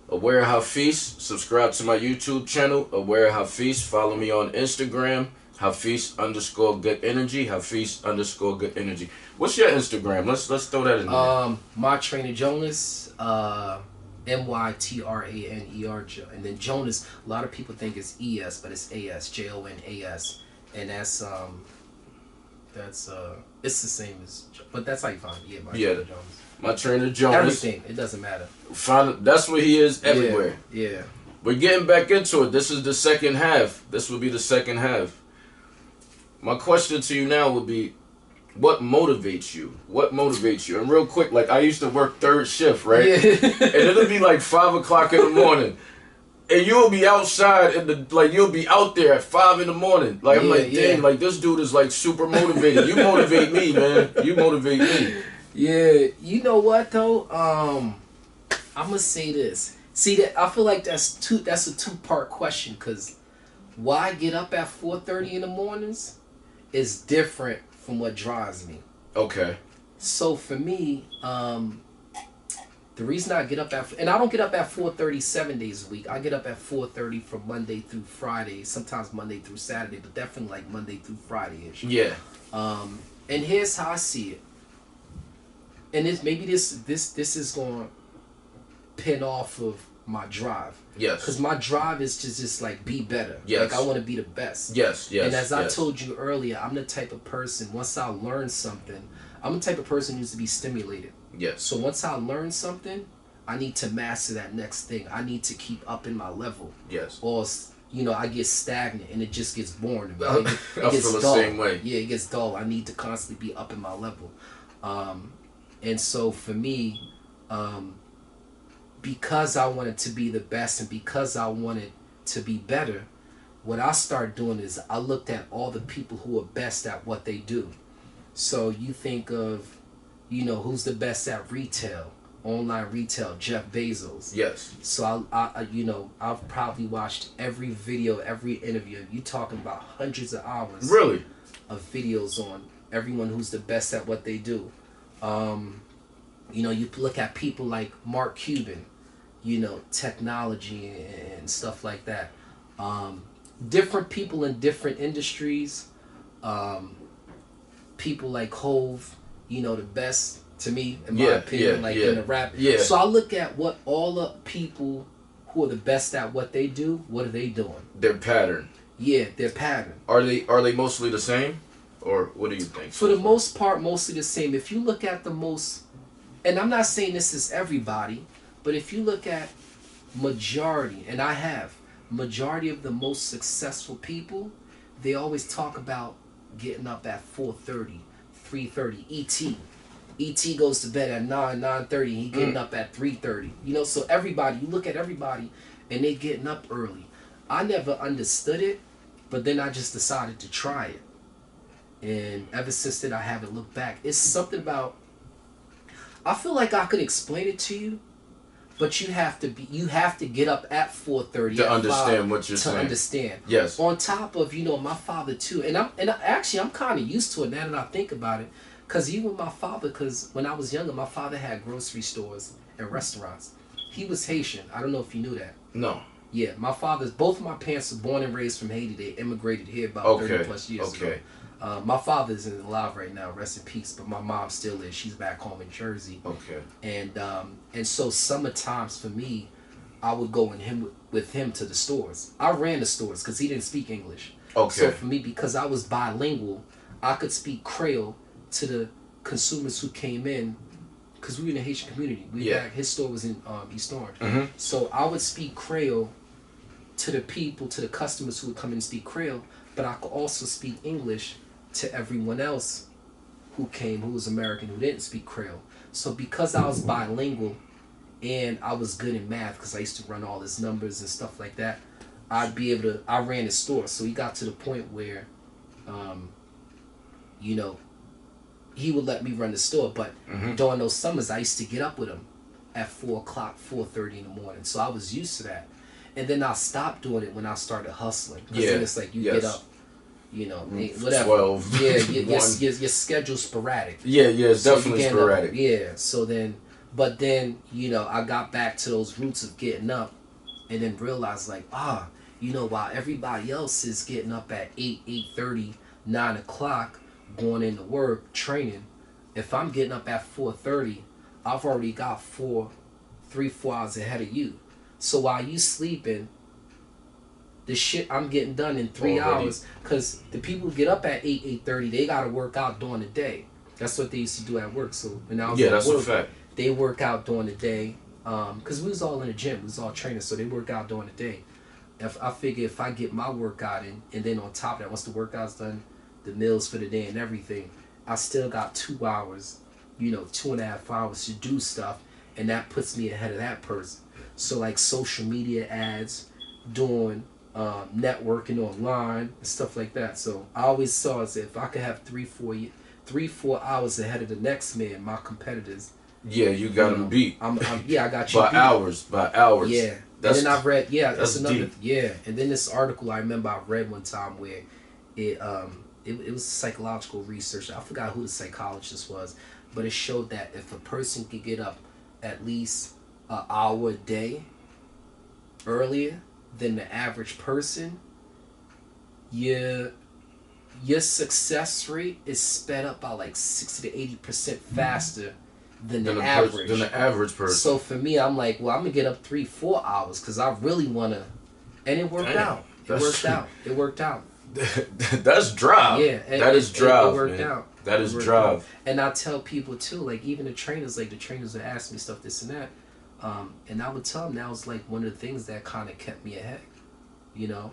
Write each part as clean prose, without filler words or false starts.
Aware Hafiz. Subscribe to my YouTube channel, Aware Hafiz. Follow me on Instagram, Hafiz underscore good energy. Hafiz underscore good energy. What's your Instagram? Let's throw that in there. My trainer Jonas, MYTRANER, and then Jonas. A lot of people think it's ES, but it's AS, JONAS, and that's it's the same as, but that's how you find it. Yeah, my trainer Jonas. My trainer Jonas. Everything, it doesn't matter. That's where he is everywhere. Yeah. We're getting back into it. This is the second half. This will be the second half. My question to you now would be, what motivates you? What motivates you? And real quick, like I used to work third shift, right? Yeah. And it'll be like 5 o'clock in the morning. And you'll be outside you'll be out there at 5 in the morning. Like I'm like, dang, like this dude is like super motivated. You motivate me, man. You motivate me. Yeah, you know what though? I'm gonna say this. See that I feel like that's a two-part question, because why I get up at 4:30 in the mornings is different from what drives me. Okay. So for me, the reason I get up and I don't get up at 4:30 7 days a week. I get up at 4:30 from Monday through Friday, sometimes Monday through Saturday, but definitely like Monday through Friday-ish. Yeah. And here's how I see it. And this is going to pin off of my drive. Yes. Because my drive is to just like be better. Yes. Like I want to be the best. Yes. Yes. And as I told you earlier, I'm the type of person, once I learn something, I'm the type of person who needs to be stimulated. Yes. So once I learn something, I need to master that next thing. I need to keep up in my level. Yes. Or I get stagnant and it just gets boring. It I gets feel the dull. same way. Yeah, it gets dull. I need to constantly be up in my level. And so for me, because I wanted to be the best and because I wanted to be better, what I started doing is I looked at all the people who are best at what they do. So you think of, who's the best at retail, online retail, Jeff Bezos. Yes. So I've probably watched every video, every interview. You talking about hundreds of hours. Really? Of videos on everyone who's the best at what they do. You look at people like Mark Cuban, technology and stuff like that. Different people in different industries. People like Hove, the best to me, in my opinion, in the rap. Yeah. So I look at what all the people who are the best at what they do, what are they doing? Their pattern. Yeah, their pattern. Are they mostly the same? Or what do you think? For the most part, mostly the same. If you look at the most, and I'm not saying this is everybody, but if you look at majority, and majority of the most successful people, they always talk about getting up at 4:30, 3:30. E.T. goes to bed at 9:30. He getting up at 3:30. So everybody, you look at everybody, and they getting up early. I never understood it, but then I just decided to try it. And ever since then, I haven't looked back. It's something about, I feel like I could explain it to you, but you have to get up at 4:30 to understand what you're saying. To understand. Yes. On top of, my father too, and I'm kind of used to it now that I think about it, because even my father, because when I was younger, my father had grocery stores and restaurants. He was Haitian. I don't know if you knew that. No. Yeah, both of my parents were born and raised from Haiti. They immigrated here about 30 plus years ago. My father isn't alive right now, rest in peace, but my mom still is. She's back home in Jersey. Okay. And so summertimes for me, I would go with him to the stores. I ran the stores because he didn't speak English. Okay. So for me, because I was bilingual, I could speak Creole to the consumers who came in, because we were in a Haitian community. His store was in East Orange. Mm-hmm. So I would speak Creole to the customers who would come in and speak Creole, but I could also speak English to everyone else who was American, who didn't speak Creole. So because I was bilingual and I was good in math, because I used to run all his numbers and stuff like that, I ran his store. So he got to the point where, he would let me run the store. But during those summers, I used to get up with him at 4 o'clock, 4:30 in the morning. So I was used to that. And then I stopped doing it when I started hustling. Because then it's like get up, whatever. 12. Yeah, your schedule's sporadic. Yeah, it's definitely sporadic. So then But then, I got back to those roots of getting up and then realized like, while everybody else is getting up at 8, 8:30, 9 o'clock, going into work, training, if I'm getting up at 4:30, I've already got 4 hours ahead of you. So while you sleeping, the shit I'm getting done in 3 hours, because the people who get up at 8, 8:30, they gotta work out during the day. That's what they used to do at work. So when I was at that's work, a fact. they work out during the day. Because we was all in the gym, we was all trainers, so they work out during the day. If I figure if I get my workout in, and then on top of that, once the workout's done, the meals for the day and everything, I still got 2 hours, 2.5 hours to do stuff, and that puts me ahead of that person. So like social media ads, doing networking online and stuff like that. So I always saw as if I could have 3, 4 hours ahead of the next man, my competitors. Yeah, you got them beat. I got you by beat. by hours. Yeah. That's, and then I read, that's another, deep. yeah. And then this article I remember I read one time where it was psychological research. I forgot who the psychologist was, but it showed that if a person could get up at least an hour a day earlier than the average person, your success rate is sped up by like 60 to 80% faster than the average. Than the average person. So for me, I'm like, well, I'm gonna get up 3-4 hours because I really wanna, and it worked out. It worked out. That's drive. Yeah, that is drive. It worked out. That is drive. Out. And I tell people too, like even the trainers would ask me stuff, this and that, and I would tell them that was like one of the things that kind of kept me ahead.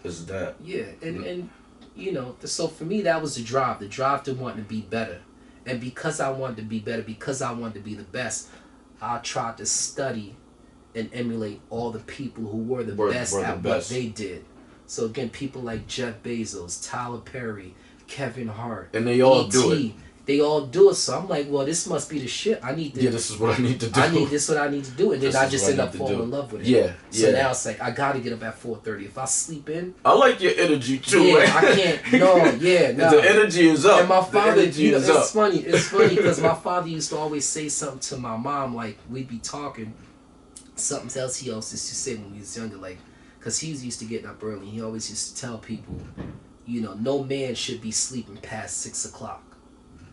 Is that? Yeah, and so for me that was the drive to want to be better. And because I wanted to be better, because I wanted to be the best, I tried to study and emulate all the people who were the best at what they did. So again, people like Jeff Bezos, Tyler Perry, Kevin Hart, and they all do it. They all do it. So I'm like, well, this must be the shit. I need to. Yeah, this is what I need to do. This is what I need to do, and then I just end up falling in love with it. Yeah, So now it's like I got to get up at 4:30. If I sleep in, I like your energy too. Yeah, I can't. No. The energy is up. And my father, it's funny. It's funny because my father used to always say something to my mom. Like we'd be talking, something else he always used to say when he was younger. Like, because he was used to getting up early. He always used to tell people, no man should be sleeping past 6 o'clock.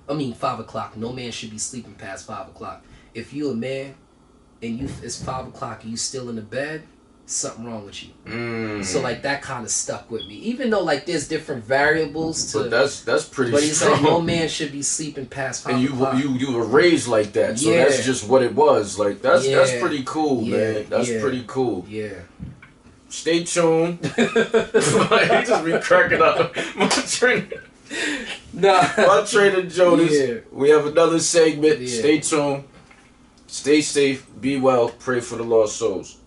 5 o'clock. No man should be sleeping past 5 o'clock. If you a man and it's 5 o'clock and you still in the bed, something wrong with you. So like that kind of stuck with me. Even though like there's different variables to. But that's pretty. But he's like, no man should be sleeping past 5 o'clock. And you were raised like that, so that's just what it was. Like that's pretty cool, man. That's pretty cool. Yeah. Stay tuned. He just be cracking up. My trainer Jonas. Yeah. We have another segment. Yeah. Stay tuned. Stay safe. Be well. Pray for the lost souls.